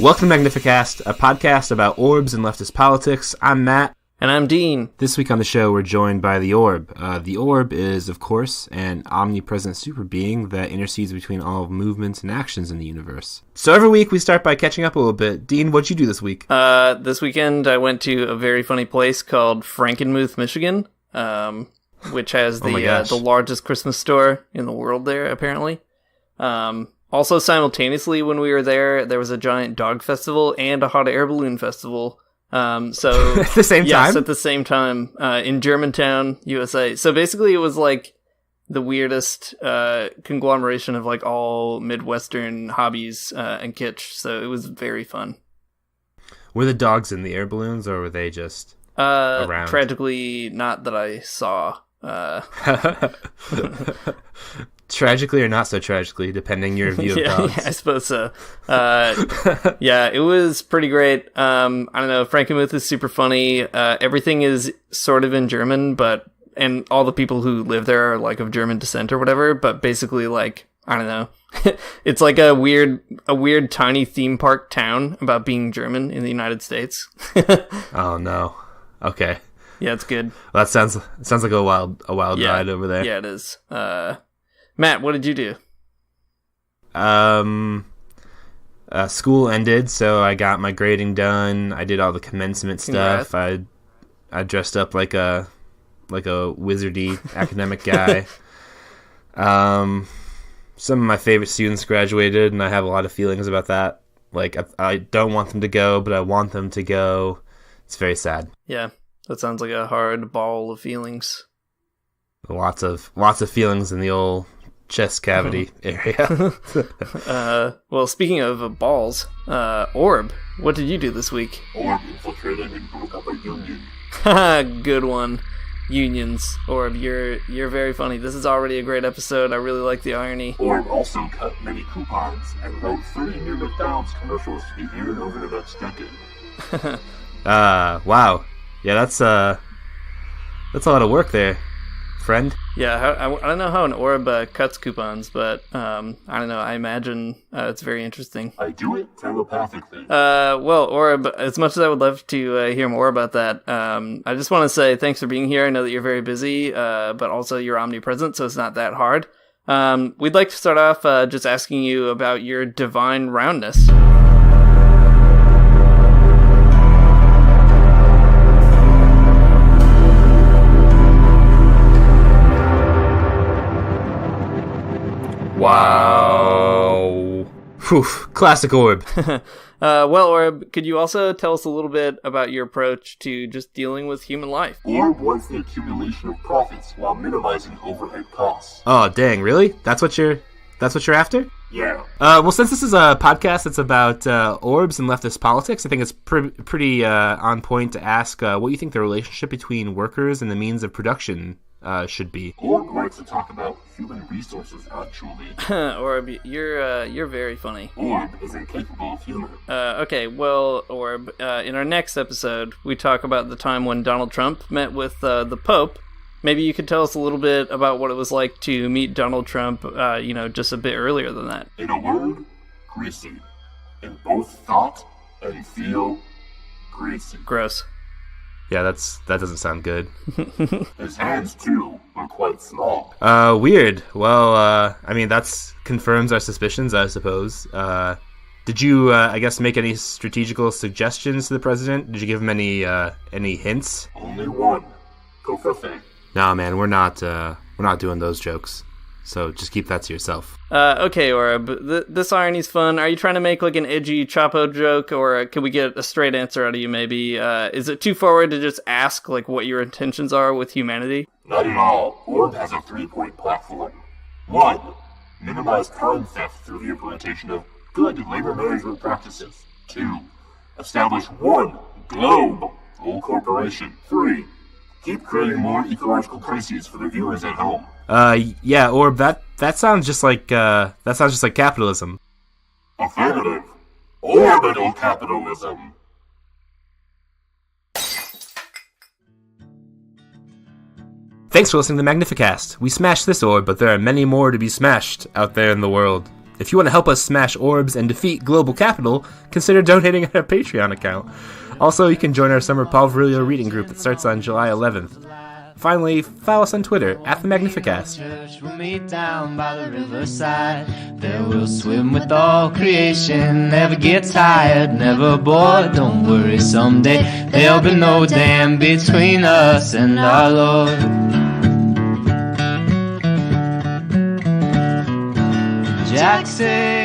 Welcome to Magnificast, a podcast about orbs and leftist politics. I'm Matt. And I'm Dean. This week on the show, we're joined by the Orb. The Orb is, of course, an omnipresent super being that intercedes between all movements and actions in the universe. So every week, we start by catching up a little bit. Dean, what'd you do this week? This weekend, I went to a very funny place called Frankenmuth, Michigan, which has the largest Christmas store in the world there, apparently. Also, simultaneously, when we were there was a giant dog festival and a hot air balloon festival. So at the same time? Yes, at the same time, in Germantown, USA. So basically, it was like the weirdest conglomeration of like all Midwestern hobbies and kitsch. So it was very fun. Were the dogs in the air balloons, or were they just around? Tragically, not that I saw. Tragically or not so tragically, depending your view of dogs. Yeah, I suppose so. Yeah, it was pretty great. I don't know, Frankenmuth is super funny. Everything is sort of in German, and all the people who live there are like of German descent or whatever, but basically like, I don't know. It's like a weird tiny theme park town about being German in the United States. Oh no. Okay. Yeah, it's good. Well, that sounds like a wild ride over there. Yeah, it is. Matt, what did you do? School ended, so I got my grading done. I did all the commencement stuff. I dressed up like a wizardy academic guy. Some of my favorite students graduated, and I have a lot of feelings about that. Like, I don't want them to go, but I want them to go. It's very sad. Yeah, that sounds like a hard ball of feelings. Lots of feelings in the old chest cavity area. Well, speaking of balls, Orb, what did you do this week? Orb infiltrated and broke up a union. Haha, good one. Unions. Orb, you're very funny. This is already a great episode. I really like the irony. Orb also cut many coupons and wrote 30 new McDonald's commercials to be aired over the next decade. Wow. Yeah, that's a lot of work there, friend. Yeah, I don't know how an Orb cuts coupons, but I don't know. I imagine it's very interesting. I do it telepathically. Well, Orb, as much as I would love to hear more about that, I just want to say thanks for being here. I know that you're very busy, but also you're omnipresent, so it's not that hard. We'd like to start off just asking you about your divine roundness. Wow. Whew. Classic Orb. Well, Orb, could you also tell us a little bit about your approach to just dealing with human life? Orb wants the accumulation of profits while minimizing overhead costs. Oh, dang, really? That's what you're after? Yeah. Well, since this is a podcast that's about orbs and leftist politics, I think it's pretty on point to ask what you think the relationship between workers and the means of production should be. Orb likes to talk about human resources, actually. Orb, you're very funny. Orb is incapable of humor. Okay, well, Orb, in our next episode, we talk about the time when Donald Trump met with the Pope. Maybe you could tell us a little bit about what it was like to meet Donald Trump, just a bit earlier than that. In a word, greasy. In both thought and feel, greasy. Gross. Yeah, that doesn't sound good. His hands, too, were quite small. Weird. Well, I mean, that confirms our suspicions, I suppose. Did you, I guess, make any strategical suggestions to the president? Did you give him any hints? Only one. Go for fame. Nah, man, we're not doing those jokes. So just keep that to yourself. Okay, Orb, this irony's fun. Are you trying to make like an edgy Chapo joke, or can we get a straight answer out of you maybe? Is it too forward to just ask like what your intentions are with humanity? Not at all. Orb has a 3-point platform. 1. Minimize crime theft through the implementation of good labor management practices. 2. Establish one globe corporation. 3. Keep creating more ecological crises for the viewers at home. Yeah, Orb, that sounds just like capitalism. Affirmative. Orbital capitalism. Thanks for listening to Magnificast. We smashed this orb, but there are many more to be smashed out there in the world. If you want to help us smash orbs and defeat global capital, consider donating at our Patreon account. Also, you can join our summer Palverillo reading group that starts on July 11th. Finally, follow us on Twitter, at the Magnificast. We'll meet down by the riverside. There we'll swim with all creation. Never get tired, never bored. Don't worry, someday there'll be no dam between us and our Lord. Jack said